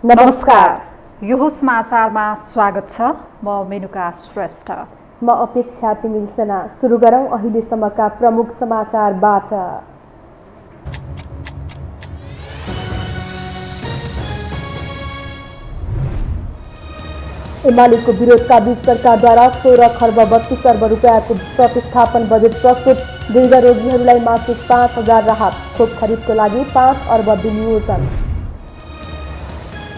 नमस्कार, यो समाचारमा स्वागत छ। म मेनुका श्रेष्ठ। म अपेक्षा तिमिलसेना। सुरु गरौँ अहिलेसम्मका प्रमुख समाचारबाट। एमालेको विरोधका बीच सरकारद्वारा 16 खर्ब 32 अर्ब रुपियाँको प्रतिस्थापन बजेट प्रस्तुत। दीर्घरोगीहरूलाई मासिक 5,000 राहत। खोप खरिदको लागि 5 अर्ब विनियोजन।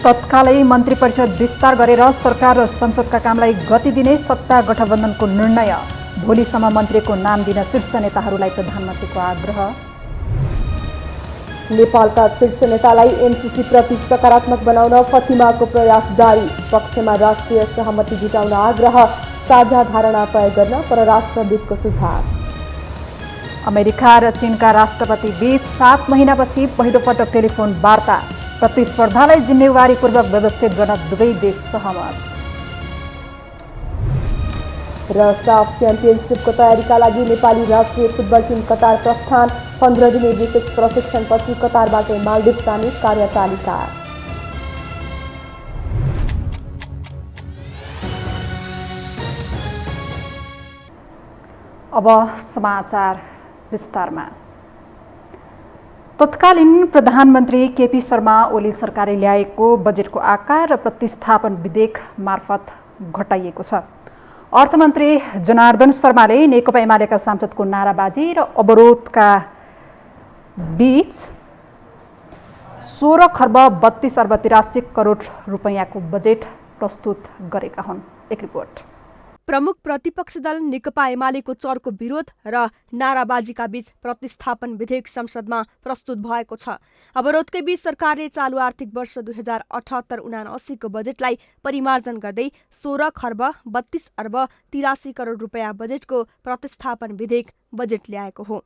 तत्कालै मन्त्री परिषद विस्तार गरेर सरकार र संसदका कामलाई गति दिने सत्ता गठबन्धनको निर्णय। भोलिसम्म मन्त्रीको नाम दिन शीर्ष नेताहरूलाई प्रधानमन्त्रीको आग्रह। नेपालका शीर्ष नेतालाई एमसीसी प्रति सकारात्मक बनाउन फतिमाको प्रयास जारी। पक्षमा राष्ट्रिय सहमति जुटाउन आग्रह। साझा धारणा तय गर्न परराष्ट्रविदको सुझाव। अमेरिका र चीनका राष्ट्रपति बीच 7 महिनापछि पहिलोपटक टेलिफोन वार्ता। प्रतिस्पर्धालाई जिम्मेवारीपूर्वक व्यवस्थित गर्न दुवै देश सहमत। र साफ च्याम्पियनसिपको तयारीका लागि नेपाली राष्ट्रिय फुटबल टिम कतार प्रस्थान। 15 दिने विशेष प्रशिक्षणपछि कतारबाट मालदिभ जाने कार्यतालिका। अब समाचार विस्तारमा। तत्कालीन प्रधानमन्त्री केपी शर्मा ओली सरकारले ल्याएको बजेटको आकार र प्रतिस्थापन विधेयक मार्फत घटाइएको छ। अर्थमन्त्री जनार्दन शर्माले नेकपा एमालेका सांसदको नाराबाजी र अवरोधका बीच 16 खर्ब 32 अर्ब 83 करोड रुपैयाँको बजेट प्रस्तुत गरेका हुन्। एक रिपोर्ट। प्रमुख प्रतिपक्षी दल नेकपा एमालेको चर्को विरोध र नाराबाजीका बीच प्रतिस्थापन विधेयक संसदमा प्रस्तुत भएको छ। अवरोधकै बीच सरकारले चालु आर्थिक वर्ष 2078-79 को बजेटलाई परिमार्जन गर्दै 16 खर्ब 32 अर्ब 83 करोड रुपैयाँ बजेटको प्रतिस्थापन विधेयक बजेट ल्याएको हो।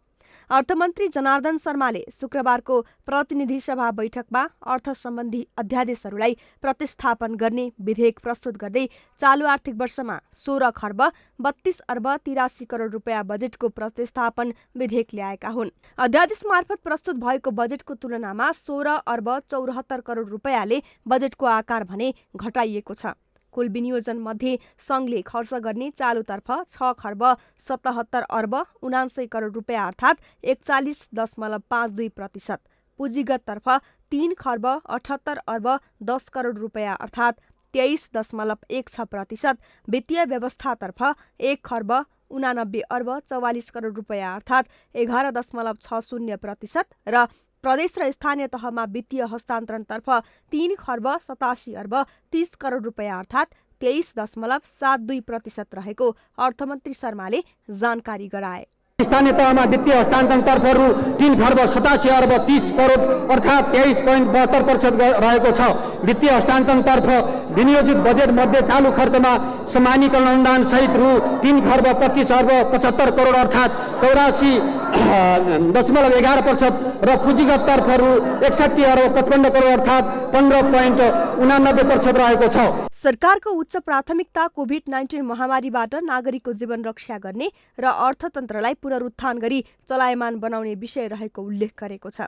अर्थमन्त्री जनार्दन शर्माले शुक्रबारको प्रतिनिधि सभा बैठकमा अर्थ सम्बन्धी अध्यादेशहरूलाई प्रतिस्थापन गर्ने विधेयक प्रस्तुत गर्दै चालु आर्थिक वर्षमा 16 खर्ब 32 अर्ब 83 करोड रुपैयाँ बजेटको प्रतिस्थापन विधेयक ल्याएका हुन्। अध्यादेश मार्फत प्रस्तुत भएको बजेटको तुलनामा 16 अर्ब 74 करोड रुपैयाँले बजेटको आकार भने घटाइएको छ। कुल विनियोजन मध्ये संघले खर्च गर्ने चालुतर्फ 6 खर्ब 77 अर्ब 79 करोड रुपैयाँ अर्थात् 41.52%, पुँजीगततर्फ 3 खर्ब 78 अर्ब 10 करोड रुपैयाँ अर्थात् 23.16%, वित्तीय व्यवस्थातर्फ 1 खर्ब 89 अर्ब 44 करोड रुपैयाँ अर्थात् 11.60% र प्रदेश र स्थानीय तहमा वित्तीय हस्तान्तरणतर्फ 3 खर्ब 87 अर्ब 30 करोड रुपैयाँ अर्थात् 23.72% रहेको अर्थमन्त्री शर्माले जानकारी गराए। स्थानीय तहमा वित्तीय हस्तान्तरणतर्फ रु 3 खर्ब 87 अर्ब 30 करोड अर्थात् 23.72% रहेको छ। वित्तीय हस्तान्तरणतर्फ विनियोजित बजेट मध्ये चालु खर्चमा समानीकरण अनुदान सहित रु 3 खर्ब 25 अर्ब 75 करोड अर्थात् 84.11% र पुँजीगततर्फ रु 61 अर्ब 55 करोड अर्थात् 15.89% रहेको छ। सरकारको उच्च प्राथमिकता कोभिड-19 महामारीबाट नागरिकको जीवन रक्षा गर्ने र अर्थतन्त्रलाई पुनरुत्थान गरी चलायमान बनाउने विषय रहेको उल्लेख गरेको छ।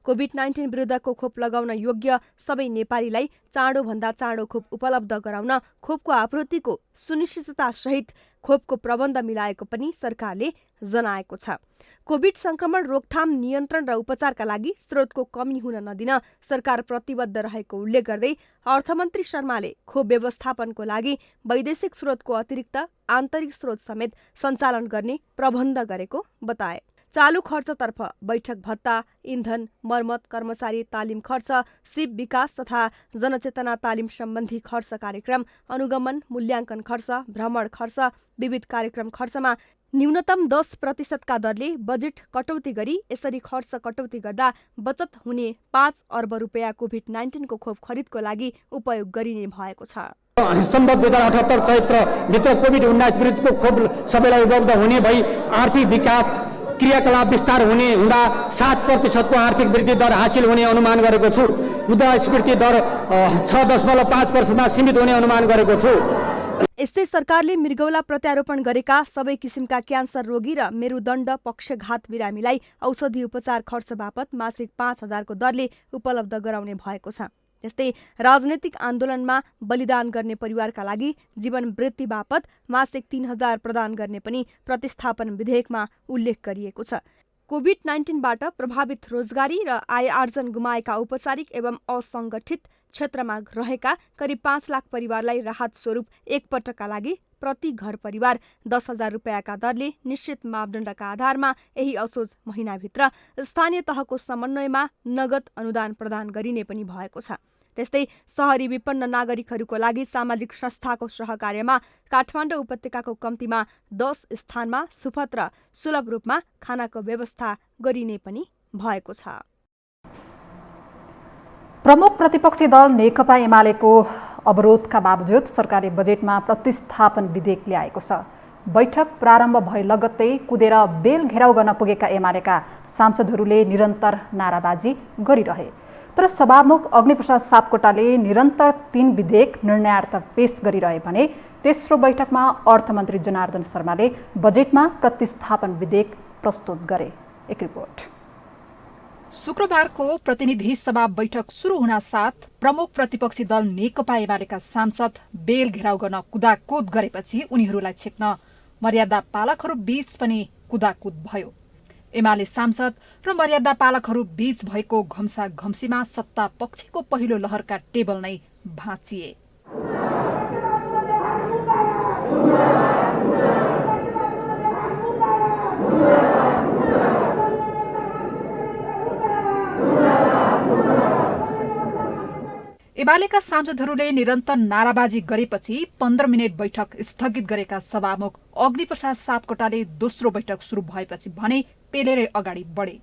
कोभिड-19 विरुद्धको खोप लगाउन योग्य सबै नेपालीलाई चाँडोभन्दा चाँडो खोप उपलब्ध गराउन खोपको आपूर्तिको सुनिश्चितता सहित खोपको प्रबन्ध मिलाएको पनि सरकारले जनाएको छ। कोभिड संक्रमण रोकथाम, नियन्त्रण र उपचारका लागि स्रोतको कमी हुन नदिन सरकार प्रतिबद्ध रहेको उल्लेख गर्दै अर्थमन्त्री शर्माले खोप व्यवस्थापनको लागि वैदेशिक स्रोतको अतिरिक्त आन्तरिक स्रोत समेत सञ्चालन गर्ने प्रबन्ध गरेको बताए। चालु खर्चतर्फ बैठक भत्ता, इन्धन, मर्मत, कर्मचारी तालिम खर्च, सिप विकास तथा जनचेतना तालिम सम्बन्धी खर्च, कार्यक्रम अनुगमन, मूल्याङ्कन खर्च, भ्रमण खर्च, विविध कार्यक्रम खर्चमा न्यूनतम 10% का दरले बजेट कटौती गरी यसरी खर्च कटौती गर्दा बचत हुने 5 अर्ब रुपैयाँ कोभिड-19 को खोप खरिदको लागि उपयोग गरिने भएको छ। सम्भव 2078 चैत्रभित्र कोभिड-19 विरुद्धको खोप सबैलाई उपलब्ध हुने भई आर्थिक विकास क्रियाकलाप विस्तार हुने हुँदा 7% को आर्थिक वृद्धि दर हासिल हुने अनुमान गरेको छु। मुद्रास्फीति दर 6.5% मा सीमित हुने अनुमान गरेको छु। यस्तै सरकारले मृगौला प्रत्यारोपण गरेका सबै किसिमका क्यान्सर रोगी र मेरुदण्ड पक्षघात बिरामीलाई औषधि उपचार खर्च बापत मासिक 5,000 को दरले उपलब्ध गराउने भएको छ। त्यस्तै राजनैतिक आन्दोलनमा बलिदान गर्ने परिवारका लागि जीवन वृत्ति बापत मासिक 3,000 प्रदान गर्ने पनि प्रतिस्थापन विधेयकमा उल्लेख गरिएको छ। कोभिड-19बाट प्रभावित रोजगारी र आय आर्जन गुमाएका औपचारिक एवं असङ्गठित क्षेत्रमा रहेका करिब 5 लाख परिवारलाई राहत स्वरूप एकपटकका लागि प्रति घर परिवार 10,000 रुपियाँका दरले निश्चित मापदण्डका आधारमा यही असोज महिनाभित्र स्थानीय तहको समन्वयमा नगद अनुदान प्रदान गरिने पनि भएको छ। त्यस्तै सहरी विपन्न नागरिकहरूको लागि सामाजिक संस्थाको सहकार्यमा काठमाडौँ उपत्यकाको कम्तीमा 10 स्थानमा सुपथ र सुलभ रूपमा खानाको व्यवस्था गरिने पनि भएको छ। प्रमुख प्रतिपक्षी दल नेकपा एमालेको अवरोधका बावजुद सरकारले बजेटमा प्रतिस्थापन विधेयक ल्याएको छ। बैठक प्रारम्भ भए लगत्तै कुदेर बेल घेराउ गर्न पुगेका एमालेका सांसदहरूले निरन्तर नाराबाजी गरिरहे। तर सभामुख अग्निप्रसाद सापकोटाले निरन्तर 3 विधेयक निर्णयार्थ पेश गरिरहे भने तेस्रो बैठकमा अर्थमन्त्री जनार्दन शर्माले बजेटमा प्रतिस्थापन विधेयक प्रस्तुत गरे। एक रिपोर्ट। शुक्रबारको प्रतिनिधि सभा बैठक सुरु हुनासाथ प्रमुख प्रतिपक्षी दल नेकपा एमालेका सांसद बेल घेराउ गर्न कुदाकुद गरेपछि उनीहरूलाई छेक्न मर्यादा पालकहरू बीच पनि कुदाकुद भयो। एमाले सांसद र मर्यादा पालकहरू बीच भएको घम्सा घम्सीमा सत्ता पक्षको पहिलो लहरका टेबल नै भाँचिए। एमालेका सांसदहरूले निरन्तर नाराबाजी गरेपछि 15 मिनट बैठक स्थगित गरेका सभामुख अग्निप्रसाद सापकोटाले दोस्रो बैठक सुरु भएपछि भने पेलेरै अगाडि बढे।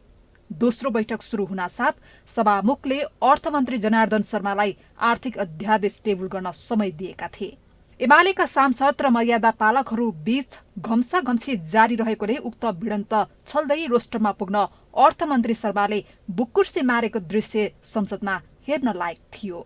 दोस्रो बैठक सुरु हुनासाथ सभामुखले अर्थमन्त्री जनार्दन शर्मालाई आर्थिक अध्यादेश टेबल गर्न समय दिएका थिए। एमालेका सांसद र मर्यादा पालकहरू बीच घम्साघम्सी जारी रहेकोले उक्त भिडन्त छल्दै रोस्टरमा पुग्न अर्थमन्त्री शर्माले बुकुर्सी मारेको दृश्य संसदमा हेर्न लायक थियो।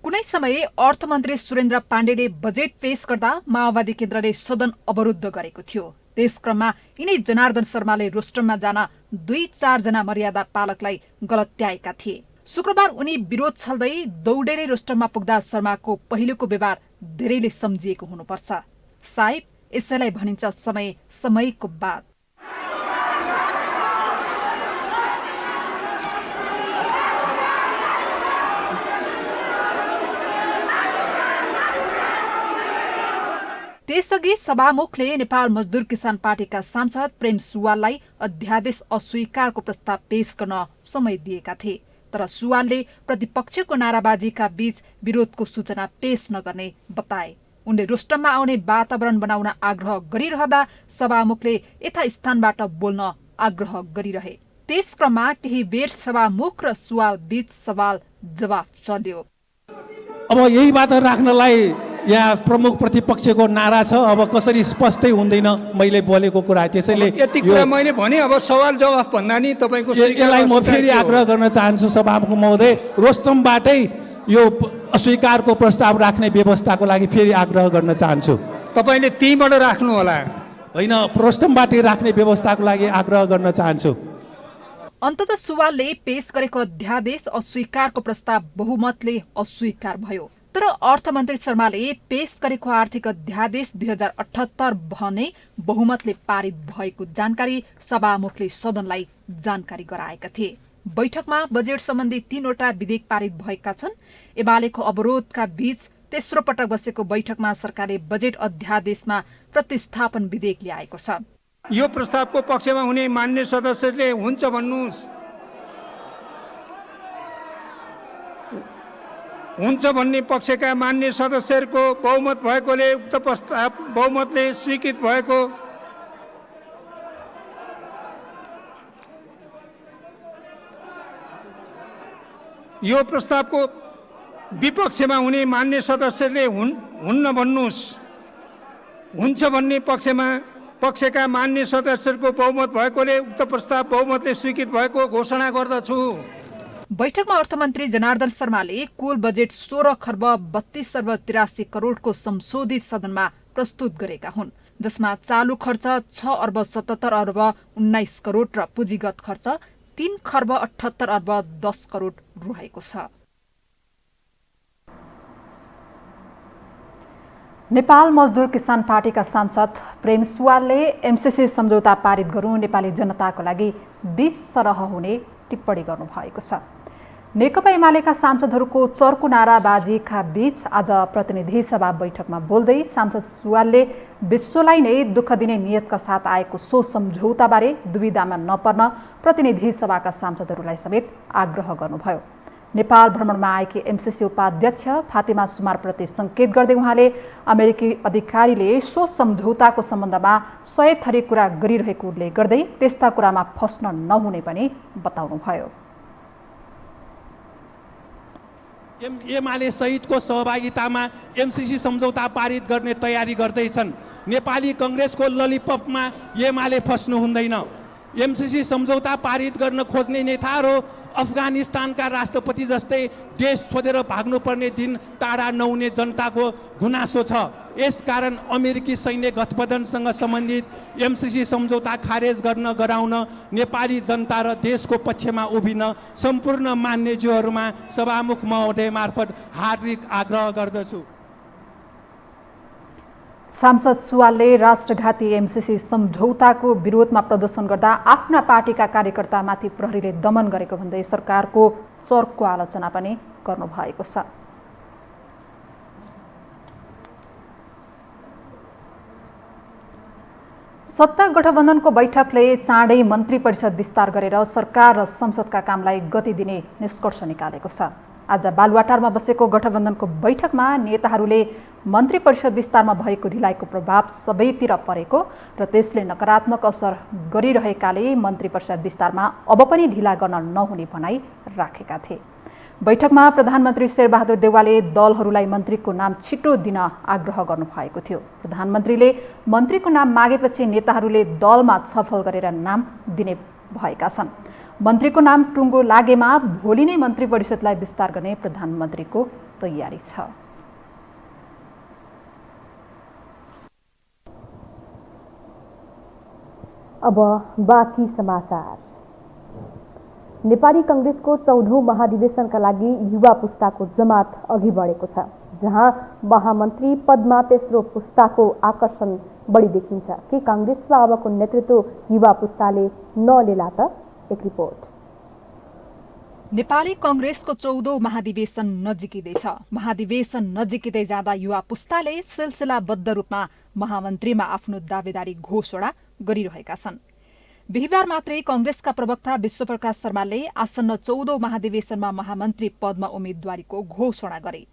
कुनै समय अर्थमन्त्री सुरेन्द्र पाण्डेले बजेट पेश गर्दा माओवादी केन्द्रले सदन अवरुद्ध गरेको थियो। त्यसक्रममा यिनै जनार्दन शर्माले रोस्टरमा जान 2-4 जना मर्यादा पालकलाई गलत्याएका थिए। शुक्रबार उनी विरोध छल्दै दौडेरै रोस्टरमा पुग्दा शर्माको पहिलेको व्यवहार धेरैले सम्झिएको हुनुपर्छ। सायद यसैलाई भनिन्छ समयको बात। त्यसअघि सभामुखले नेपाल मजदुर किसान पार्टीका सांसद प्रेम सुवाललाई अध्यादेश अस्वीकारको प्रस्ताव पेश गर्न समय दिएका थिए। तर सुवालले प्रतिपक्षको नाराबाजीका बीच विरोधको सूचना पेश नगर्ने बताए। उनले रोस्टममा आउने वातावरण बनाउन आग्रह गरिरहँदा सभामुखले यथास्थानबाट बोल्न आग्रह गरिरहे। त्यसक्रममा केही बेर सभामुख र सुवाल बीच सवाल जवाफ चल्यो। अब यही बात राख्नलाई यहाँ प्रमुख प्रतिपक्षको नारा छ। अब कसरी स्पष्टै हुँदैन मैले बोलेको कुरा। त्यसैले यति कुरा मैले भने अब सवाल जवाफ भन्दा नि तपाईको यसलाई म फेरि आग्रह गर्न चाहन्छु सभामुख महोदय, रोस्टमबाटै यो अस्वीकारको प्रस्ताव राख्ने व्यवस्थाको लागि फेरि आग्रह गर्न चाहन्छु। तपाईले त्यहीबाट राख्नु होला। होइन, रोस्टमबाटै राख्ने व्यवस्थाको लागि आग्रह गर्न चाहन्छु। अन्ततः सुवालले पेश गरेको अध्यादेश अस्वीकारको प्रस्ताव बहुमतले अस्वीकार भयो। तर अर्थमन्त्री शर्माले पेश गरेको आर्थिक अध्यादेश 2078 भने बहुमतले पारित भएको जानकारी सभामुखले सदनलाई जानकारी गराएका थिए। बैठकमा बजेट सम्बन्धी 3 वटा विधेयक पारित भएका छन्। एमालेको अवरोधका बीच तेस्रो पटक बसेको बैठकमा सरकारले बजेट अध्यादेशमा प्रतिस्थापन विधेयक ल्याएको छ। यो प्रस्तावको पक्षमा हुने मान्य सदस्यले हुन्छ भन्नुस्, हुन्छ भन्ने पक्षका मान्य सदस्यहरूको बहुमत भएकोले उक्त प्रस्ताव बहुमतले स्वीकृत भएको। यो प्रस्तावको विपक्षमा हुने मान्य सदस्यले हुन्न भन्नुस्, हुन्छ भन्ने पक्षका मान्य सदस्यहरूको बहुमत भएकोले उक्त प्रस्ताव बहुमतले स्वीकृत भएको घोषणा गर्दछु। बैठकमा अर्थमन्त्री जनार्दन शर्माले कुल बजेट 16 खर्ब 32 अर्ब 83 करोडको संशोधित सदनमा प्रस्तुत गरेका हुन्। जसमा चालु खर्च 6 अर्ब 77 अर्ब 19 करोड र पुँजीगत खर्च 3 खर्ब 78 अर्ब 10 करोड रहेको छ। नेपाल मजदुर किसान पार्टीका सांसद प्रेम सुवालले एमसीसी सम्झौता पारित गरूँ नेपाली जनताको लागि 20 सरह हुने टिप्पणी गर्नुभएको छ। नेकपा एमालेका सांसदहरूको चर्को नाराबाजीका बीच आज प्रतिनिधि सभा बैठकमा बोल्दै सांसद सुवालले विश्वलाई नै दुःख दिने नियतका साथ आएको सो सम्झौताबारे दुविधामा नपर्न प्रतिनिधि सभाका सांसदहरूलाई समेत आग्रह गर्नुभयो। नेपाल भ्रमणमा आएकी एमसीसी उपाध्यक्ष फातिमा सुमारप्रति संकेत गर्दै उहाँले अमेरिकी अधिकारीले सो सम्झौताको सम्बन्धमा 100 थरी कुरा गरिरहेको उल्लेख गर्दै त्यस्ता कुरामा फस्न नहुने पनि बताउनुभयो। एमाले सहितको सहभागितामा एमसीसी सम्झौता पारित गर्ने तयारी गर्दैछन्। नेपाली कांग्रेसको ललिपपमा एमाले फस्नु हुँदैन। एमसीसी सम्झौता पारित गर्न खोज्ने नेताहरू अफगानिस्तानका राष्ट्रपति जस्तै देश छोडेर भाग्नुपर्ने दिन टाढा नहुने जनताको गुनासो छ। यसकारण अमेरिकी सैन्य गठबन्धनसँग सम्बन्धित एमसीसी सम्झौता खारेज गराउन नेपाली जनता र देशको पक्षमा उभिन सम्पूर्ण मान्यज्यूहरूमा सभामुख महोदय मार्फत हार्दिक आग्रह गर्दछु। सांसद सुवालले राष्ट्रघाती एमसीसी सम्झौताको विरोधमा प्रदर्शन गर्दा आफ्ना पार्टीका कार्यकर्तामाथि प्रहरीले दमन गरेको भन्दै सरकारको चर्को आलोचना पनि गर्नुभएको छ। सत्ता गठबन्धनको बैठकले चाँडै मन्त्री परिषद विस्तार गरेर सरकार र संसदका कामलाई गति दिने निष्कर्ष निकालेको छ। आज बालुवाटारमा बसेको गठबन्धनको बैठकमा नेताहरूले मन्त्री परिषद विस्तारमा भएको ढिलाइको प्रभाव सबैतिर परेको र त्यसले नकारात्मक असर गरिरहेकाले मन्त्री परिषद विस्तारमा अब पनि ढिला गर्न नहुने भनाइ राखेका थिए। बैठकमा प्रधानमन्त्री शेरबहादुर देउवाले दलहरूलाई मन्त्रीको नाम छिटो दिन आग्रह गर्नुभएको थियो। प्रधानमन्त्रीले मन्त्रीको नाम मागेपछि नेताहरूले दलमा छलफल गरेर नाम दिने भएका छन्। मन्त्रीको नाम टुङ्गो लागेमा भोलि नै मन्त्री परिषदलाई विस्तार गर्ने प्रधानमन्त्रीको तयारी छ। अब बाँकी समाचार। नेपाली कांग्रेसको 14औं महाधिवेशनका लागि युवा पुस्ताको जमात अघि बढेको छ, जहाँ महामन्त्री पदमा तेस्रो पुस्ताको आकर्षण बढी देखिन्छ। के कांग्रेसमा अबको नेतृत्व युवा पुस्ताले नलेला त? एक रिपोर्ट। नेपाली कांग्रेसको 14औं महाधिवेशन नजिकिँदैछ। महाधिवेशन नजिकिँदै जाँदा युवा पुस्ताले सिलसिलाबद्ध रूपमा महामन्त्रीमा आफ्नो दावेदारी घोषणा गरिरहेका छन्। बिहिबार मात्रै कांग्रेसका प्रवक्ता विश्वप्रकाश शर्माले आसन्न 14औं महाधिवेशनमा महामन्त्री पदमा उम्मेद्वारीको घोषणा गरे।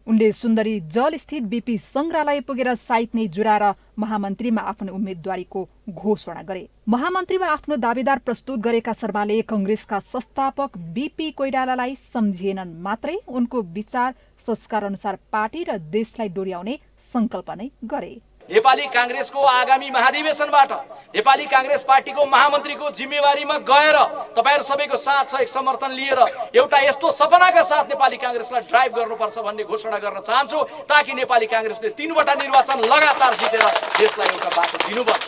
उनले सुन्दरी जल स्थित बीपी संग्रहालय पुगेर साइत नै जुराएर महामन्त्रीमा आफ्नो उम्मेद्वारीको घोषणा गरे। महामन्त्रीमा आफ्नो दावेदार प्रस्तुत गरेका शर्माले कांग्रेसका संस्थापक बीपी कोइरालालाई सम्झिएनन् मात्रै उनको विचार संस्कार अनुसार पार्टी र देशलाई डोर्याउने संकल्प नै गरे। नेपाली कांग्रेसको आगामी महाधिवेशनबाट नेपाली कांग्रेस पार्टीको महामन्त्रीको जिम्मेवारीमा गएर तपाईहरु सबैको साथ सहयोग समर्थन लिएर एउटा यस्तो सपनाका साथ नेपाली कांग्रेसलाई ड्राइभ गर्नुपर्छ भन्ने घोषणा गर्न चाहन्छु, ताकि नेपाली कांग्रेसले 3 वटा निर्वाचन लगातार जितेर देशलाई एउटा बाटो दिनुपर्छ।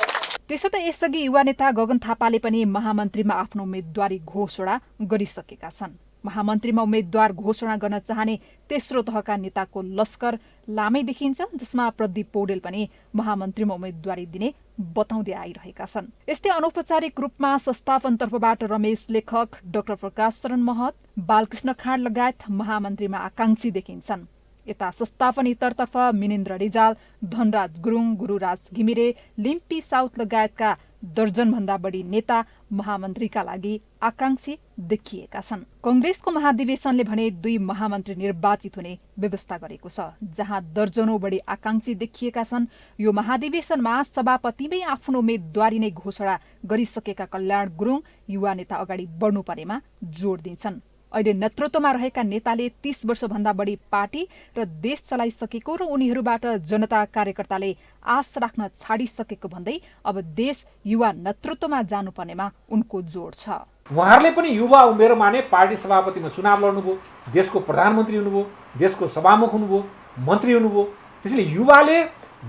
त्यसो त यसअघि युवा नेता गगन थापाले पनि महामन्त्रीमा आफ्नो उम्मेद्वारी घोषणा गरिसकेका छन्। महामन्त्रीमा उम्मेद्वार घोषणा गर्न चाहने तेस्रो तहका नेताको लस्कर लामै देखिन्छ, जसमा प्रदीप पौडेल पनि महामन्त्रीमा उम्मेद्वारी दिने बताउँदै आइरहेका छन्। यस्तै अनौपचारिक रूपमा संस्थापनतर्फबाट रमेश लेखक, डाक्टर प्रकाश शरण महत, बालकृष्ण खाँड लगायत महामन्त्रीमा आकांक्षी देखिन्छन्। यता संस्थापन इतरतर्फ मिनेन्द्र रिजाल, धनराज गुरुङ, गुरुराज घिमिरे, लिम्पी साउथ लगायतका दर्जनभन्दा बढी नेता महामन्त्रीका लागि आकांक्षी देखिएका छन्। कांग्रेसको महाधिवेशनले भने 2 महामन्त्री निर्वाचित हुने व्यवस्था गरेको छ, जहाँ दर्जनौं बढी आकांक्षी देखिएका छन्। यो महाधिवेशनमा सभापतिमै आफ्नो उम्मेद्वारी नै घोषणा गरिसकेका कल्याण गुरुङ युवा नेता अगाडि बढ्नुपर्नेमा जोड दिन्छन्। अहिले नेतृत्वमा रहेका नेताले 30 वर्षभन्दा बढी पार्टी र देश चलाइसकेको र उनीहरूबाट जनता कार्यकर्ताले आश राख्न छाडिसकेको भन्दै अब देश युवा नेतृत्वमा जानुपर्नेमा उनको जोड छ। उहाँहरूले पनि युवा उमेरमा नै पार्टी सभापतिमा चुनाव लड्नुभयो, देशको प्रधानमन्त्री हुनुभयो, देशको सभामुख हुनुभयो, मन्त्री हुनुभयो। त्यसैले युवाले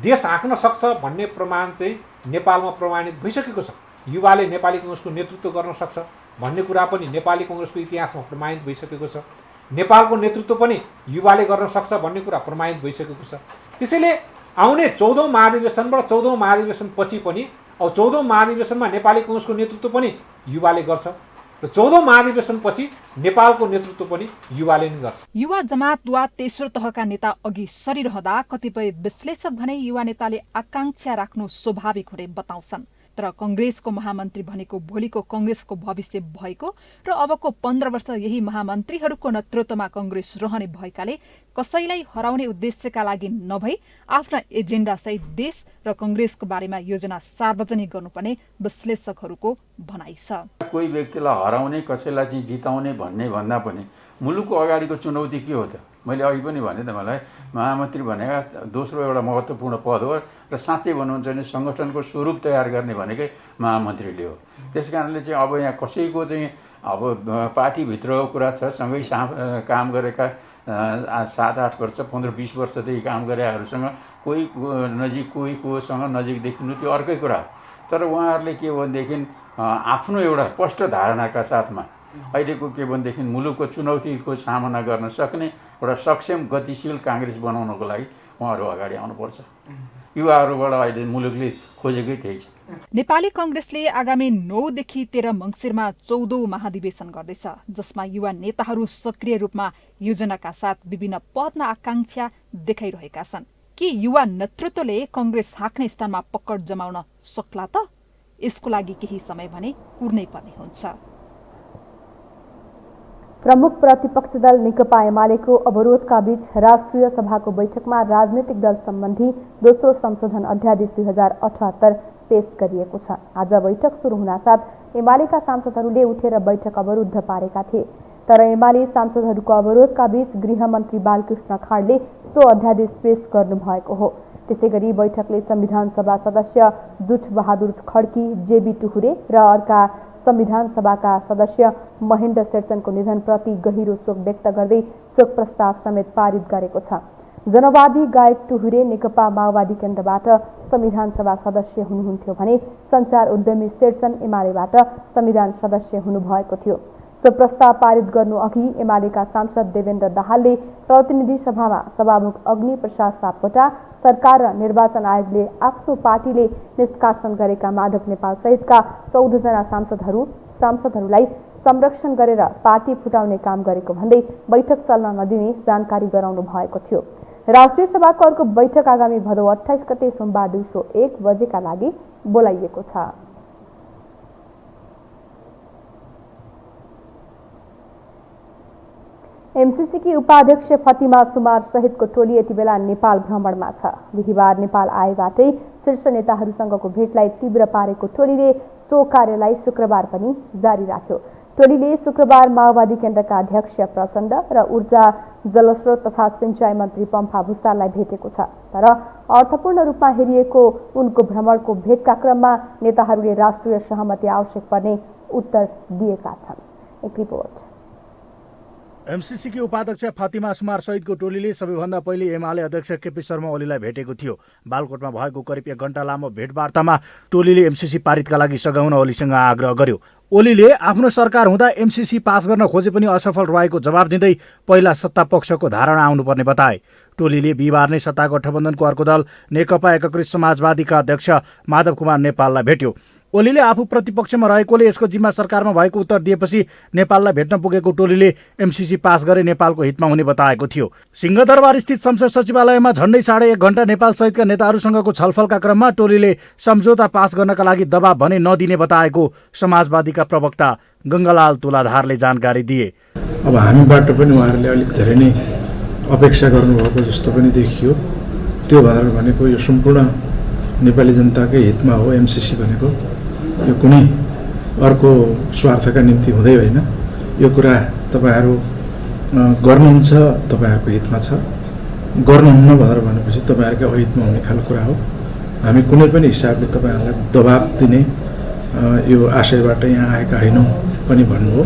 देश हाँक्न सक्छ भन्ने प्रमाण चाहिँ नेपालमा प्रमाणित भइसकेको छ। युवाले नेपाली काङ्ग्रेसको नेतृत्व गर्न सक्छ भन्ने कुरा पनि नेपाली काङ्ग्रेसको इतिहासमा प्रमाणित भइसकेको छ। नेपालको नेतृत्व पनि युवाले गर्न सक्छ भन्ने कुरा प्रमाणित भइसकेको छ। त्यसैले आउने 14औं महाधिवेशनबाट 14औं महाधिवेशनपछि पनि अब 14औं महाधिवेशनमा नेपाली काङ्ग्रेसको नेतृत्व पनि युवाले गर्छ र 14औं महाधिवेशनपछि नेपालको नेतृत्व पनि युवाले नै गर्छ। युवा जमात वा तेस्रो तहका नेता अघि सरिरहँदा कतिपय विश्लेषक भने युवा नेताले आकांक्षा राख्नु स्वाभाविक हुने बताउँछन्। तर कंग्रेसको महामन्त्री भनेको भोलिको कंग्रेसको भविष्य भएको र अबको 15 वर्ष यही महामन्त्रीहरूको नेतृत्वमा कंग्रेस रहने भएकाले कसैलाई हराउने उद्देश्यका लागि नभई आफ्ना एजेन्डासहित देश र कंग्रेसको बारेमा योजना सार्वजनिक गर्नुपर्ने विश्लेषकहरूको भनाइ छ। कोही व्यक्तिलाई हराउने कसैलाई चाहिँ जिताउने भन्ने भन्दा पनि मुलुकको अगाडिको चुनौती के हो त? मैले अघि पनि भने त मलाई महामन्त्री भनेका दोस्रो एउटा महत्त्वपूर्ण पद हो र साँच्चै भन्नुहुन्छ भने सङ्गठनको स्वरूप तयार गर्ने भनेकै महामन्त्रीले हो। त्यस कारणले चाहिँ अब यहाँ कसैको चाहिँ अब पार्टीभित्रको कुरा छ, सँगै काम गरेका 7-8 वर्ष 15-20 वर्षदेखि काम गरेकाहरूसँग कोही नजिक कोही कोसँग नजिक देखिनु त्यो अर्कै कुरा। तर उहाँहरूले के भनेदेखि आफ्नो एउटा स्पष्ट धारणाका साथमा अहिलेको के भनेदेखि मुलुकको चुनौतीको सामना गर्न सक्ने एउटा सक्षम गतिशील काङ्ग्रेस बनाउनको लागि उहाँहरू अगाडि आउनुपर्छ। युवाहरूबाट अहिले मुलुकले खोजेकै त्यही छ। नेपाली कंग्रेसले आगामी 9 देखि 13 मङ्सिरमा 14औं महाधिवेशन गर्दैछ, जसमा युवा नेताहरू सक्रिय रूपमा योजनाका साथ विभिन्न पदमा आकांक्षा देखाइरहेका छन्। के युवा नेतृत्वले कंग्रेस हाँक्ने स्थानमा पकड जमाउन सक्ला त? यसको लागि केही समय भने कुर्नै पर्ने हुन्छ। प्रमुख प्रतिपक्ष दल नेकपा एमालेको अवरोधका बीच राष्ट्रिय सभाको बैठकमा राजनीतिक दल सम्बन्धी दोस्रो संशोधन अध्यादेश 2078 पेश गरिएको छ। आज बैठक सुरु हुनासाथ एमालेका सांसदहरूले उठेर बैठक अवरुद्ध पारेका थिए। तर एमाले सांसदहरूको अवरोधका बीच गृहमन्त्री बालकृष्ण खाडले सो अध्यादेश पेश गर्नुभएको हो। त्यसैगरी बैठकले संविधान सभा सदस्य जुठ बहादुर खड्की, जेबी टुहुरे र अर्का संविधान सभाका सदस्य महेन्द्र शेरचनको निधनप्रति गहिरो शोक व्यक्त गर्दै शोक प्रस्ताव समेत पारित गरेको छ। जनवादी गायक टुहुरे नेकपा माओवादी केन्द्रबाट संविधान सभा सदस्य हुनुहुन्थ्यो भने सञ्चार उद्यमी शेरचन एमालेबाट संविधान सदस्य हुनुभएको थियो। सो प्रस्ताव पारित गर्नु अघि एमालेका सांसद देवेन्द्र दाहालले प्रतिनिधि सभामा सभामुख अग्नि प्रसाद सापकोटा, सरकार र निर्वाचन आयोगले आफ्नो पार्टीले निष्कासन गरेका माधव नेपाल सहितका 14 जना सांसदहरूलाई संरक्षण गरेर पार्टी फुटाउने काम गरेको भन्दै बैठक चल्न नदिने जानकारी गराउनु भएको थियो। राष्ट्रिय सभाको अर्को बैठक आगामी भदौ 28 गते सोमबार दिउँसो 1 बजेका लागि बोलाइएको छ। एमसीसी की उपाध्यक्ष फतिमा सुमार सहितको टोली यति बेला नेपाल भ्रमणमा छ। बिहिबार नेपाल आएबाटै शीर्ष नेताहरूसँगको भेटलाई तीव्र पारेको टोलीले सो कार्यलाई शुक्रबार पनि जारी राख्यो। टोलीले शुक्रबार माओवादी केन्द्रका अध्यक्ष प्रचण्ड र ऊर्जा जलस्रोत तथा सिंचाई मन्त्री पम्फा भुसाललाई भेटेको छ। तर अर्थपूर्ण रूपमा हेरिएको उनको भ्रमणको भेटका क्रममा नेताहरूले राष्ट्रिय सहमति आवश्यक पर्ने उत्तर दिएका छन्। एक रिपोर्ट। एमसीसी की उपाध्यक्ष फातिमा सुमार सहितको टोलीले सबैभन्दा पहिले एमाले अध्यक्ष केपी शर्मा ओलीलाई भेटेको थियो। बालकोटमा भएको करिब 1 घण्टा लामो भेटवार्तामा टोलीले एमसीसी पारितका लागि सघाउन ओलीसँग आग्रह गर्यो। ओलीले आफ्नो सरकार हुँदा एमसीसी पास गर्न खोजे पनि असफल रहेको जवाब दिँदै पहिला सत्ता पक्षको धारणा आउनुपर्ने बताए। टोलीले बिहिबार नै सत्ता गठबन्धनको अर्को दल नेकपा एकीकृत समाजवादीका अध्यक्ष माधव कुमार नेपाललाई भेट्यो। ओलीले आफू प्रतिपक्षमा रहेकोले यसको जिम्मा सरकारमा भएको उत्तर दिएपछि नेपाललाई भेट्न पुगेको टोलीले एमसीसी पास गरे नेपालको हितमा हुने बताएको थियो। सिंहदरबार स्थित संसद सचिवालयमा झण्डै 1.5 घण्टा नेपाल सहितका नेताहरूसँगको छलफलका क्रममा टोलीले सम्झौता पास गर्नका लागि दबाब भने नदिने बताएको समाजवादीका प्रवक्ता गङ्गालाल तुलाधारले जानकारी दिए। अब हामीबाट पनि उहाँहरूले अलिक धेरै नै अपेक्षा गर्नुभएको जस्तो पनि देखियो। त्यो भएर भनेको यो सम्पूर्ण नेपाली जनताकै हितमा हो। एमसीसी भनेको यो कुनै अर्को स्वार्थका निम्ति हुँदै होइन। यो कुरा तपाईहरू गर्नुहुन्छ, तपाईहरूको हितमा छ। गर्नुहुन्न भनेर भनेपछि तपाईहरूकै अहितमा हुने खालको कुरा हो। हामी कुनै पनि हिसाबले तपाईहरूलाई दबाब दिने यो आशयबाट यहाँ आएका होइनौँ पनि भन्नु हो।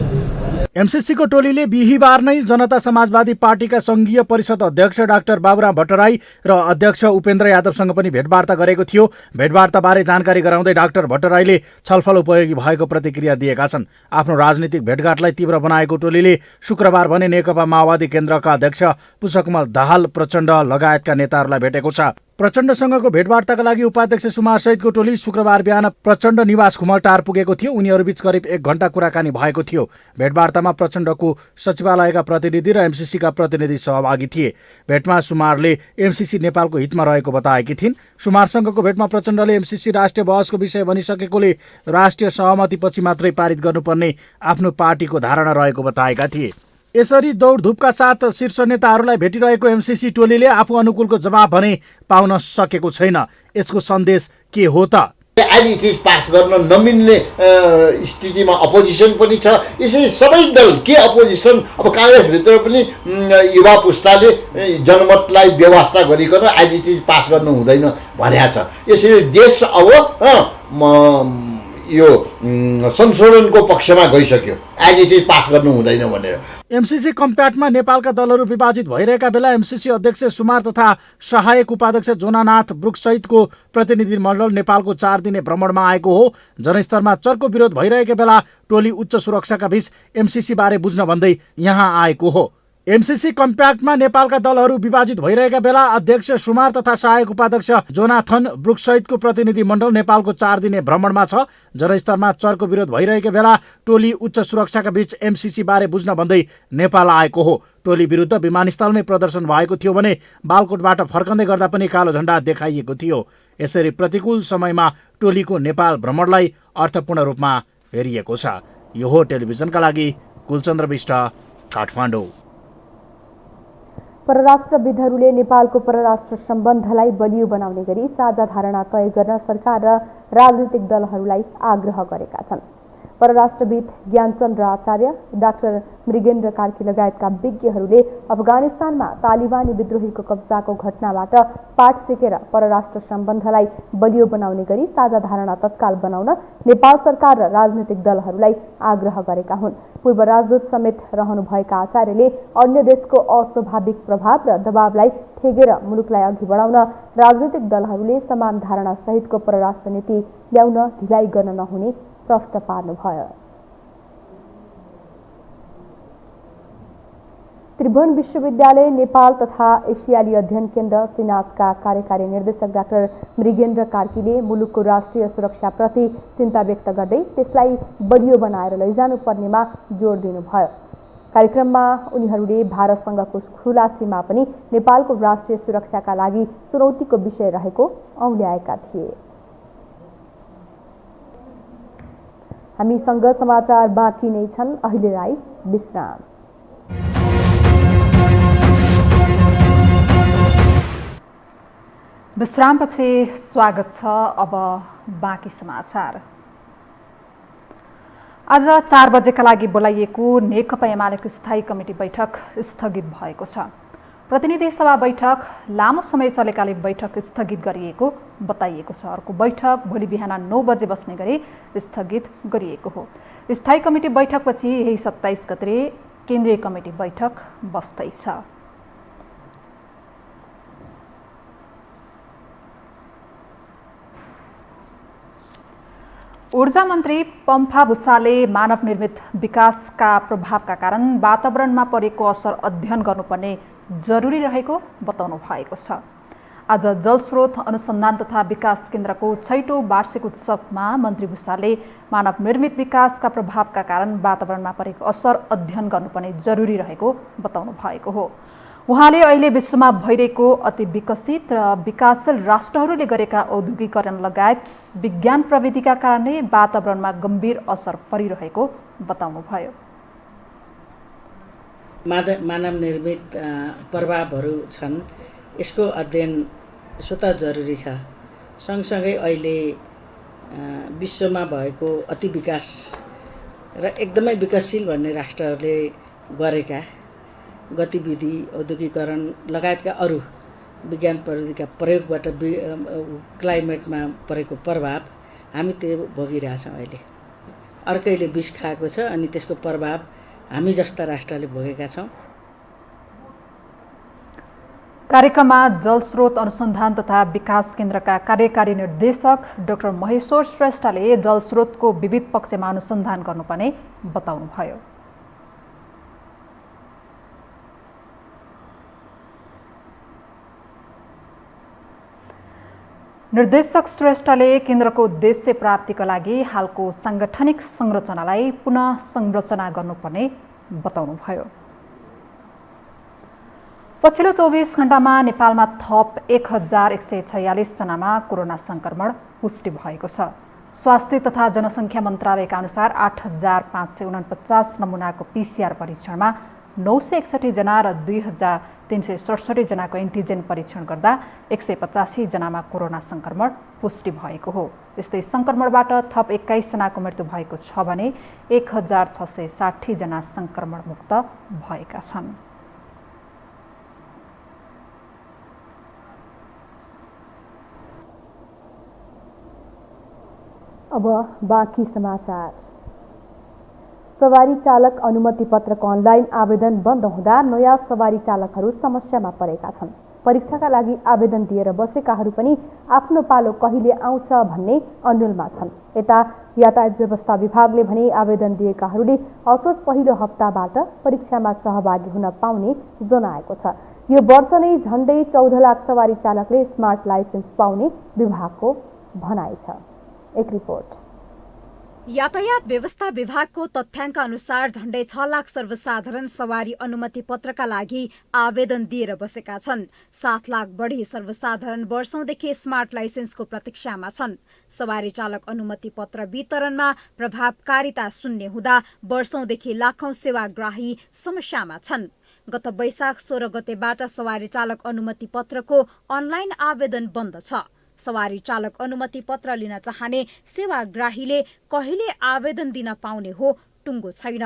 एमसीसीको टोलीले बिहिबार नै जनता समाजवादी पार्टीका संघीय परिषद अध्यक्ष डाक्टर बाबुराम भट्टराई र अध्यक्ष उपेन्द्र यादवसँग पनि भेटवार्ता गरेको थियो। भेटवार्ताबारे जानकारी गराउँदै डाक्टर भट्टराईले छलफल उपयोगी भएको प्रतिक्रिया दिएका छन्। आफ्नो राजनीतिक भेटघाटलाई तीव्र बनाएको टोलीले शुक्रबार भने नेकपा माओवादी केन्द्रका अध्यक्ष पुष्पकमल दाहाल प्रचण्ड लगायतका नेताहरूलाई भेटेको छ। प्रचण्डसँगको भेटवार्ताका लागि उपाध्यक्ष सुमार सहितको टोली शुक्रबार बिहान प्रचण्ड निवास खुमलटार पुगेको थियो। उनीहरूबीच करिब 1 घण्टा कुराकानी भएको थियो। भेटवार्तामा प्रचण्डको सचिवालयका प्रतिनिधि र एमसीसीका प्रतिनिधि सहभागी थिए। भेटमा सुमारले एमसीसी नेपालको हितमा रहेको बताएकी थिइन्। सुमारसँगको भेटमा प्रचण्डले एमसीसी राष्ट्रिय बहसको विषय बनिसकेकोले राष्ट्रिय सहमतिपछि मात्रै पारित गर्नुपर्ने आफ्नो पार्टीको धारणा रहेको बताएका थिए। यसरी दौडधुपका साथ शीर्ष नेताहरूलाई भेटिरहेको एमसीसी टोलीले आफू अनुकूलको जवाब भने पाउन सकेको छैन। यसको सन्देश के हो त? आज चिज पास गर्न नमिल्ने स्थितिमा अपोजिसन पनि छ। यसरी सबै दल के अपोजिसन अब काङ्ग्रेसभित्र पनि युवा पुस्ताले जनमतलाई व्यवस्था गरिकन आज चिज पास गर्नु हुँदैन भनेको छ। यसरी देश अब यो संशोधनको पक्षमा गइसक्यो। आज चिज पास गर्नु हुँदैन भनेर। एमसीसी कम्प्याक्टमा नेपालका दलहरू विभाजित भइरहेका बेला एमसीसी अध्यक्ष सुमार तथा सहायक उपाध्यक्ष जोनानाथ ब्रुकसहितको प्रतिनिधि मण्डल नेपालको 4 दिने भ्रमणमा आएको हो। जनस्तरमा चर्को विरोध भइरहेका बेला टोली उच्च सुरक्षाका बीच एमसीसी बारे बुझ्न भन्दै यहाँ आएको हो। एमसीसी कम्प्याक्टमा नेपालका दलहरू विभाजित भइरहेका बेला अध्यक्ष सुमार तथा सहायक उपाध्यक्ष जोनाथन ब्रुकसहितको प्रतिनिधि मण्डल नेपालको 4 दिने भ्रमणमा छ। जनस्तरमा चर्को विरोध भइरहेका बेला टोली उच्च सुरक्षाका बीच एमसीसी बारे बुझ्न भन्दै नेपाल आएको हो। टोली विरुद्ध विमानस्थलमै प्रदर्शन भएको थियो भने बालकोटबाट फर्कँदै गर्दा पनि कालो झण्डा देखाइएको थियो। यसरी प्रतिकूल समयमा टोलीको नेपाल भ्रमणलाई अर्थपूर्ण रूपमा हेरिएको छ। यो हो टेलिभिजनका लागि कुलचन्द्र विष्ट, काठमाडौँ। परराष्ट्रविदहरूले नेपालको परराष्ट्र सम्बन्धलाई बलियो बनाउने गरी साझा धारणा तय गर्न सरकार र राजनीतिक दलहरूलाई आग्रह गरेका छन्। परराष्ट्रविद ज्ञानचन्द्र आचार्य, डाक्टर मृगेन्द्र कार्की लगायतका विज्ञहरूले अफगानिस्तानमा तालिबानी विद्रोहीको कब्जाको घटनाबाट पाठ सिकेर परराष्ट्र सम्बन्धलाई बलियो बनाउने गरी साझा धारणा तत्काल बनाउन नेपाल सरकार र राजनीतिक दलहरूलाई आग्रह गरेका हुन्। पूर्व राजदूत समेत रहनुभएका आचार्यले अन्य देशको अस्वाभाविक प्रभाव र दबावलाई ठेगेर मुलुकलाई अघि बढाउन राजनीतिक दलहरूले समान धारणा सहितको परराष्ट्र नीति ल्याउन ढिलाइ गर्न नहुने प्रश्न पार्नुभयो। त्रिभुवन विश्वविद्यालय नेपाल तथा एसियाली अध्ययन केन्द्र सिनासका कार्यकारी निर्देशक डाक्टर मृगेन्द्र कार्कीले मुलुकको राष्ट्रिय सुरक्षाप्रति चिन्ता व्यक्त गर्दै त्यसलाई बलियो बनाएर लैजानुपर्नेमा जोड दिनुभयो। कार्यक्रममा उनीहरूले भारतसँगको खुला सीमा पनि नेपालको राष्ट्रिय सुरक्षाका लागि चुनौतीको विषय रहेको औल्याएका थिए। हामीसँग समाचार बाँकी नै छन्। अहिलेलाई विश्राम। विश्रामपछि स्वागत छ। अब बाँकी समाचार। आज 4 बजेका लागि बोलाइएको नेकपा एमालेको स्थायी कमिटी बैठक स्थगित भएको छ। प्रतिनिधि सभा बैठक लामो समय चलेकाले बैठक स्थगित गरिएको बताइएको छ। अर्को बैठक भोलि बिहान 9 बजे बस्ने गरी स्थगित गरिएको हो। स्थायी कमिटी बैठकपछि यही 27 गते केन्द्रीय कमिटी बैठक बस्दैछ। ऊर्जा मन्त्री पम्फा भुसाले मानव निर्मित विकासका प्रभावका कारण वातावरणमा परेको असर अध्ययन गर्नुपर्ने जरुरी रहेको बताउनु भएको छ। आज जलस्रोत अनुसन्धान तथा विकास केन्द्रको 6औं वार्षिक उत्सवमा मन्त्री भुसाले मानव निर्मित विकासका प्रभावका कारण वातावरणमा परेको असर अध्ययन गर्नुपर्ने जरुरी रहेको बताउनु भएको हो। उहाँले अहिले विश्वमा भइरहेको अति विकसित र विकासशील राष्ट्रहरूले गरेका औद्योगिकरण लगायत विज्ञान प्रविधिका कारणले वातावरणमा गम्भीर असर परिरहेको बताउनुभयो। मानव निर्मित प्रभावहरू छन्, यसको अध्ययन स्वतः जरुरी छ। सँगसँगै अहिले विश्वमा भएको अति विकास र एकदमै विकासशील भन्ने राष्ट्रहरूले गरेका गतिविधि, औद्योगिकरण लगायतका अरू विज्ञान प्रविधिका प्रयोगबाट क्लाइमेटमा परेको प्रभाव हामी त्यो भोगिरहेछौँ। अहिले अर्कैले विष खाएको छ अनि त्यसको प्रभाव हामी जस्ता राष्ट्रले भोगेका छौँ। कार्यक्रममा जलस्रोत अनुसन्धान तथा विकास केन्द्रका कार्यकारी निर्देशक डाक्टर महेश्वर श्रेष्ठले जलस्रोतको विविध पक्षमा अनुसन्धान गर्नुपर्ने बताउनुभयो। निर्देशक श्रेष्ठले केन्द्रको उद्देश्य प्राप्तिका लागि हालको साङ्गठनिक संरचनालाई पुनः संरचना गर्नुपर्ने बताउनुभयो। पछिल्लो 24 घण्टामा नेपालमा थप 1146 जनामा कोरोना संक्रमण पुष्टि भएको छ। स्वास्थ्य तथा जनसङ्ख्या मन्त्रालयका अनुसार 8549 नमुनाको PCR परीक्षणमा 961 जना र 2367 जनाको एन्टिजेन परीक्षण गर्दा 185 जनामा कोरोना संक्रमण पुष्टि भएको हो। यस्तै संक्रमणबाट थप 21 जनाको मृत्यु भएको छ भने 1660 जना संक्रमण मुक्त भएका छन्। अब बाँकी समाचार। सवारी चालक अनुमति पत्रको अनलाइन आवेदन बन्द हुँदा नयाँ सवारी चालकहरू समस्यामा परेका छन्। परीक्षाका लागि आवेदन दिएर बसेकाहरू पनि आफ्नो पालो कहिले आउँछ भन्ने अन्यलमा छन्। यता यातायात व्यवस्था विभागले भने आवेदन दिएकाहरूले असोज पहिलो हप्ताबाट परीक्षामा सहभागी हुन पाउने जनाएको छ। यो वर्ष नै झण्डै 14 लाख सवारी चालकले स्मार्ट लाइसेन्स पाउने विभागको भनाइ छ। एक रिपोर्ट। यातायात व्यवस्था विभागको तथ्याङ्क अनुसार झण्डै 6 लाख सर्वसाधारण सवारी अनुमति पत्रका लागि आवेदन दिएर बसेका छन्। 7 लाख बढी सर्वसाधारण वर्षौंदेखि स्मार्ट लाइसेन्सको प्रतीक्षामा छन्। सवारी चालक अनुमति पत्र वितरणमा प्रभावकारिता शून्य हुँदा वर्षौंदेखि लाखौं सेवाग्राही समस्यामा छन्। गत वैशाख 16 गतेबाट सवारी चालक अनुमति पत्रको अनलाइन आवेदन बन्द छ। सवारी चालक अनुमति पत्र लिन चाहने सेवाग्राहीले कहिले आवेदन दिन पाउने हो टुङ्गो छैन।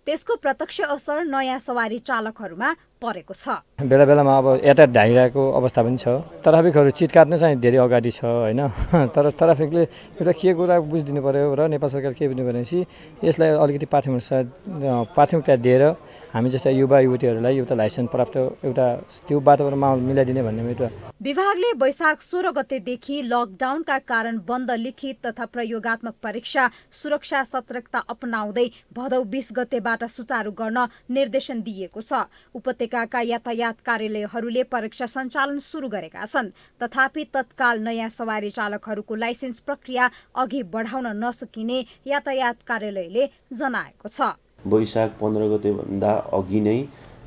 त्यसको प्रत्यक्ष असर नयाँ सवारी चालकहरूमा परेको छ। बेला बेलामा अब यातायात ढाइरहेको अवस्था पनि छ। ट्राफिकहरू चिट काट्न चाहिँ धेरै अगाडि छ होइन, तर ट्राफिकले एउटा के कुरा बुझिदिनु पर्यो र नेपाल सरकार के बुझ्नु भनेपछि यसलाई अलिकति प्राथमिकता दिएर हामी जस्ता युवा युवतीहरूलाई एउटा लाइसेन्स प्राप्त एउटा त्यो वातावरण माहौल मिलाइदिने भन्ने एउटा। विभागले वैशाख 16 गतेदेखि लकडाउनका कारण बन्द लिखित तथा प्रयोगात्मक परीक्षा सुरक्षा सतर्कता अपनाउँदै भदौ 20 गतेबाट सुचारू गर्न निर्देशन दिएको छ। उपत्यकाका यातायात कार्यालयहरूले परीक्षा सञ्चालन सुरु गरेका छन्। तथापि तत्काल नयाँ सवारी चालकहरूको लाइसेन्स प्रक्रिया अघि बढाउन नसकिने यातायात कार्यालयले जनाएको छ। वैशाख 15 गतेभन्दा अघि नै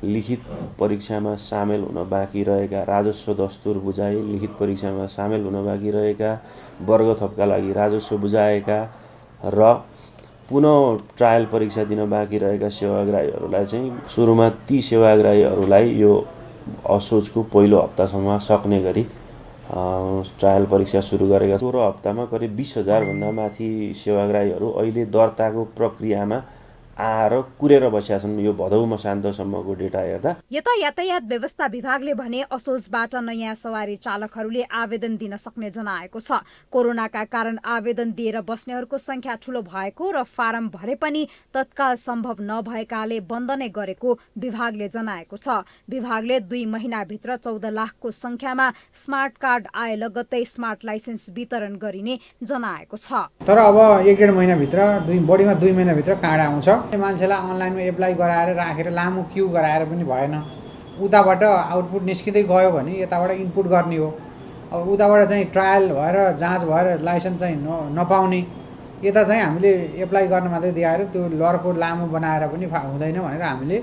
लिखित परीक्षामा सामेल हुन बाँकी रहेका राजस्व दस्तुर बुझाइ, लिखित परीक्षामा सामेल हुन बाँकी रहेका वर्ग थपका लागि राजस्व बुझाएका र पुनः ट्रायल परीक्षा दिन बाँकी रहेका सेवाग्राहीहरूलाई चाहिँ सुरुमा ती सेवाग्राहीहरूलाई यो असोजको पहिलो हप्तासम्म सक्ने गरी ट्रायल परीक्षा सुरु गरेका छौँ। 16 हप्तामा करिब 20,000 भन्दा माथि सेवाग्राहीहरू अहिले दर्ताको प्रक्रियामा आएर कुरेर बसेका छन्। यो भदौ मसान्तसम्मको डेटा हेर्दा यता यातायात व्यवस्था विभागले भने असोजबाट नयाँ सवारी चालकहरूले आवेदन दिन सक्ने जनाएको छ। कोरोनाका कारण आवेदन दिएर बस्नेहरूको संख्या ठूलो भएको र फारम भरे पनि तत्काल सम्भव नभएकाले बन्द नै गरेको विभागले जनाएको छ। विभागले 2 महिनाभित्र 14 लाखको संख्यामा स्मार्ट कार्ड आए लगत्तै स्मार्ट लाइसेन्स वितरण गरिने जनाएको छ। तर अब 1-1.5 महिनाभित्र बढीमा 2 महिनाभित्र कार्ड आउँछ। मान्छेलाई अनलाइनमा एप्लाई गराएर राखेर लामो क्यु गराएर पनि भएन। उताबाट आउटपुट निस्किँदै गयो भने यताबाट इनपुट गर्ने हो। अब उताबाट चाहिँ ट्रायल भएर जाँच भएर लाइसेन्स चाहिँ नपाउने, यता चाहिँ हामीले एप्लाई गर्न मात्रै दिएर त्यो लरको लामो बनाएर पनि हुँदैन भनेर हामीले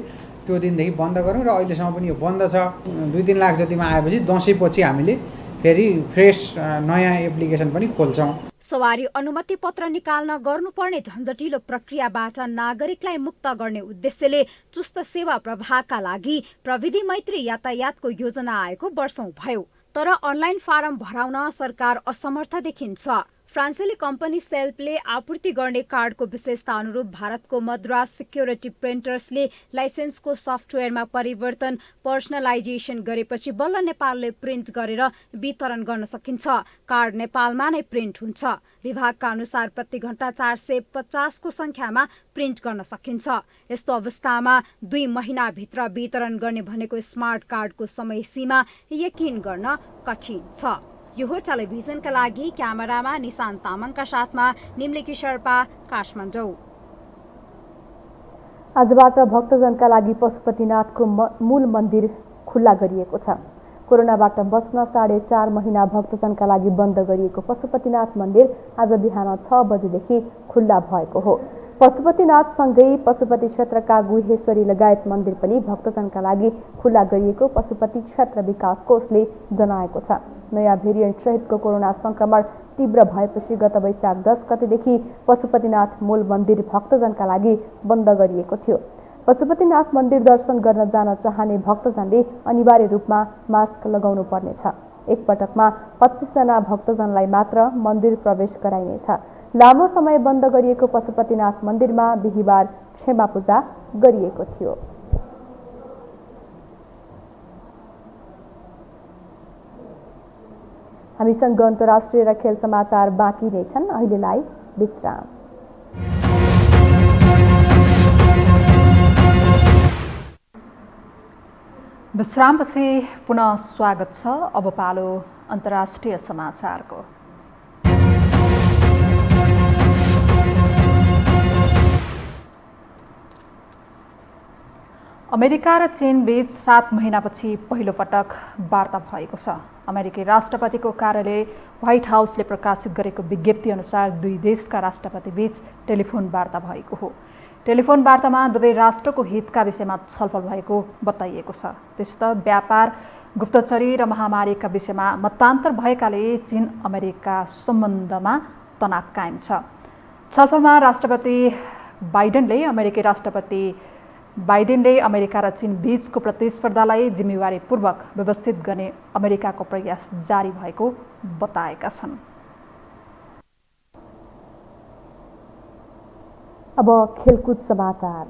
त्यो दिनदेखि बन्द गऱ्यौँ र अहिलेसम्म पनि यो बन्द छ। 2-3 लाख जतिमा आएपछि दसैँपछि हामीले फेरि फ्रेस नयाँ एप्लिकेसन पनि खोल्छौँ। सवारी अनुमति पत्र निकाल्न गर्नुपर्ने झन्झटिलो प्रक्रियाबाट नागरिकलाई मुक्त गर्ने उद्देश्यले चुस्त सेवा प्रवाहका लागि प्रविधि मैत्री यातायातको योजना आएको वर्षौं भयो। तर अनलाइन फारम भराउन सरकार असमर्थ देखिन्छ। फ्रान्सेली कम्पनी सेल्पले आपूर्ति गर्ने कार्डको विशेषता अनुरूप भारतको मद्रास सिक्योरिटी प्रिन्टर्सले लाइसेन्सको सफ्टवेयरमा परिवर्तन पर्सनलाइजेसन गरेपछि बल्ल नेपालले प्रिन्ट गरेर वितरण गर्न सकिन्छ। कार्ड नेपालमा नै प्रिन्ट हुन्छ। विभागका अनुसार प्रति घण्टा 450 को संख्यामा प्रिन्ट गर्न सकिन्छ। यस्तो अवस्थामा 2 महिनाभित्र वितरण गर्ने भनेको स्मार्ट कार्डको समय सीमा यकिन गर्न कठिन छ। यो हो टेलिभिजनका लागि क्यामेरामा निशान्त तामाङका साथमा निम्लिकी शेर्पा, काठमाडौँ। आजबाट भक्तजनका लागि पशुपतिनाथको मूल मन्दिर खुल्ला गरिएको छ। कोरोनाबाट बच्न 4.5 महिना भक्तजनका लागि बन्द गरिएको पशुपतिनाथ मन्दिर आज बिहान 6 बजेदेखि खुल्ला भएको हो। पशुपतिनाथसँगै पशुपति क्षेत्रका गुहेश्वरी लगायत मन्दिर पनि भक्तजनका लागि खुल्ला गरिएको पशुपति क्षेत्र विकास कोषले जनाएको छ। नयाँ भेरिएन्ट सहितको कोरोना संक्रमण तीव्र भएपछि गत वैशाख 10 गतेदेखि पशुपतिनाथ मूल मन्दिर भक्तजनका लागि बन्द गरिएको थियो। पशुपतिनाथ मन्दिर दर्शन गर्न जान चाहने भक्तजनले अनिवार्य रूपमा मास्क लगाउनु पर्नेछ। एक पटकमा 25 जना भक्तजनलाई मात्र मन्दिर प्रवेश गराइनेछ। लामो समय बन्द गरिएको पशुपतिनाथ मन्दिरमा बिहिबार क्षमा पूजा गरिएको थियो। हामीसँग अन्तर्राष्ट्रिय र खेल समाचार बाँकी नै छन्। अहिलेलाई विश्राम। विश्रामपछि पुनः स्वागत छ। अब पालो अन्तर्राष्ट्रिय समाचारको। अमेरिका र चीन बीच 7 महिनापछि पहिलो पटक वार्ता भएको छ। अमेरिकी राष्ट्रपतिको कार्यालय व्हाइट हाउसले प्रकाशित गरेको विज्ञप्ति अनुसार दुई देशका राष्ट्रपति बीच टेलिफोन वार्ता भएको हो। टेलिफोन वार्तामा दुवै राष्ट्रको हितका विषयमा छलफल भएको बताइएको छ। त्यसो व्यापार, गुप्तचरी र महामारीका विषयमा मतान्तर भएकाले चीन अमेरिका सम्बन्धमा तनाव कायम छ। छलफलमा राष्ट्रपति बाइडेनले अमेरिका र चीन बीचको प्रतिस्पर्धालाई जिम्मेवारीपूर्वक व्यवस्थित गर्ने अमेरिकाको प्रयास जारी भएको बताएका छन्। अब खेलकुद समाचार।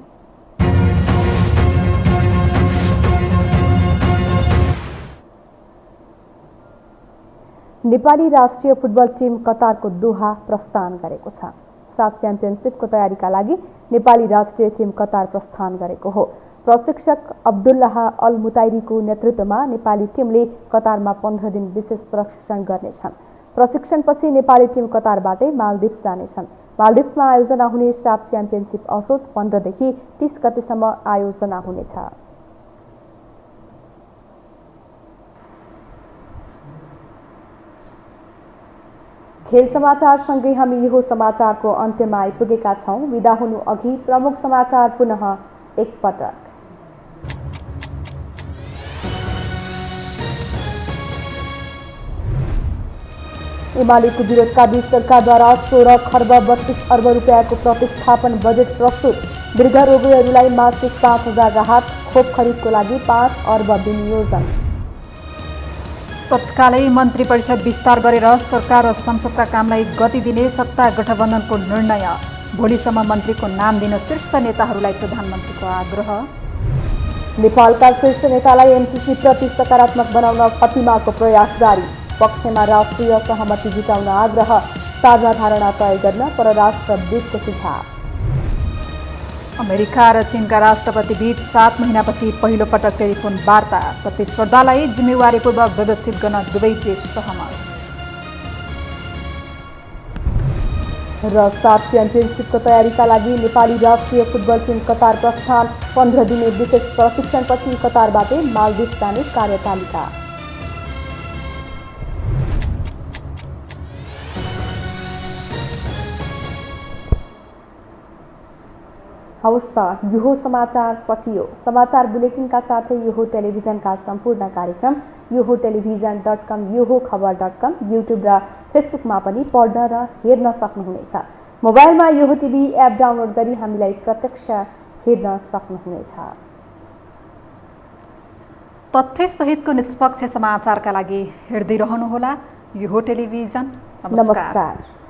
नेपाली राष्ट्रिय फुटबल टिम कतारको दोहा प्रस्थान गरेको छ। साफ च्याम्पियनसिपको तयारीका लागि नेपाली राष्ट्रिय टिम कतार प्रस्थान गरेको हो। प्रशिक्षक अब्दुल्लाह अल मुताइरीको नेतृत्वमा नेपाली टिमले कतारमा 15 दिन विशेष प्रशिक्षण गर्नेछन्। प्रशिक्षणपछि नेपाली टिम कतारबाटै मालदिप्स जानेछन्। मालदिप्समा आयोजना हुने साफ च्याम्पियनसिप असोज 15 देखि 30 गतेसम्म आयोजना हुनेछ। खेल समाचारसँगै हामी यो समाचारको अन्त्यमा आइपुगेका छौँ। विदा हुनु अघि प्रमुख समाचार पुनः एकपटक। एमालेको विरोधका बीच सरकारद्वारा 16 खर्ब 32 अर्ब रुपियाँको प्रतिस्थापन बजेट प्रस्तुत। दीर्घरोगीहरूलाई मासिक 5,000 राहत, खोप खरिदको लागि 5 अर्ब विनियोजन। तत्कालै मन्त्री परिषद विस्तार गरेर सरकार र संसदका कामलाई गति दिने सत्ता गठबन्धनको निर्णय। भोलिसम्म मन्त्रीको नाम दिन शीर्ष नेताहरूलाई प्रधानमन्त्रीको आग्रह। नेपालका शीर्ष नेतालाई एमसीसी प्रति सकारात्मक बनाउन फतिमाको प्रयास जारी। पक्षमा राष्ट्रिय सहमति जुटाउन आग्रह। साझा धारणा तय गर्न परराष्ट्र दूतको सुझाव। अमेरिका र चीनका राष्ट्रपति बीच 7 महिनापछि पहिलो पटक टेलिफोन वार्ता। प्रतिस्पर्धालाई जिम्मेवारीपूर्वक व्यवस्थित गर्न दुवै देश सहमत। र साफ च्याम्पियनसिपको तयारीका लागि नेपाली राष्ट्रिय फुटबल टिम कतार प्रस्थान। 15 दिने विशेष प्रशिक्षणपछि कतारबाटै मालदिप्स जाने कार्यतालिका। हवस् त, यो समाचार सकियो। समाचार बुलेटिनका साथै यो टेलिभिजनका सम्पूर्ण कार्यक्रम यो टेलिभिजन.com, यो खबर.com, युट्युब र फेसबुकमा पनि पढ्न र हेर्न सक्नुहुनेछ। मोबाइलमा यो टिभी एप डाउनलोड गरी हामीलाई प्रत्यक्ष हेर्न सक्नुहुनेछ। तथ्यसहितको निष्पक्ष समाचारका लागि हेर्दै रहनुहोला यो टेलिभिजन। नमस्कार।